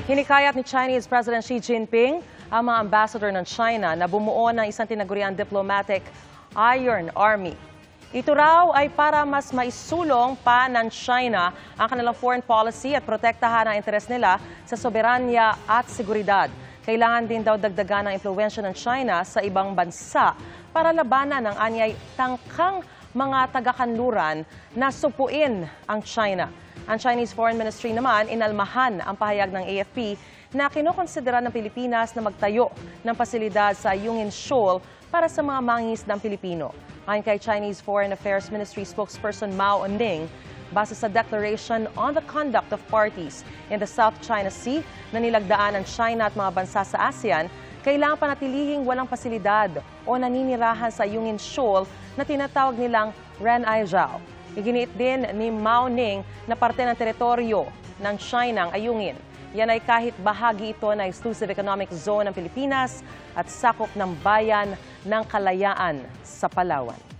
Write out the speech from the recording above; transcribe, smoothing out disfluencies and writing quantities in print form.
Hinikayat ni Chinese President Xi Jinping ang mga ambassador ng China na bumuo ng isang tinaguriang diplomatic Iron Army. Ito raw ay para mas maisulong pa ng China ang kanilang foreign policy at protektahan ang interes nila sa soberanya at seguridad. Kailangan din daw dagdagan ang impluwensya ng China sa ibang bansa para labanan ang anyay tangkang mga taga-kanluran na supuin ang China. Ang Chinese Foreign Ministry naman inalmahan ang pahayag ng AFP na kinokonsidera ng Pilipinas na magtayo ng pasilidad sa Yungin Shoal para sa mga mangingisdang Pilipino. Ayon kay Chinese Foreign Affairs Ministry spokesperson Mao Ning, base sa Declaration on the Conduct of Parties in the South China Sea na nilagdaan ng China at mga bansa sa ASEAN, kailangan panatilihing walang pasilidad o naninirahan sa Yungin Shoal na tinatawag nilang Ren'ai-jiao. Iginiit din ni Mao Ning na parte ng teritoryo ng China ang Ayungin. Yan ay kahit bahagi ito ng Exclusive Economic Zone ng Pilipinas at sakop ng Bayan ng Kalayaan sa Palawan.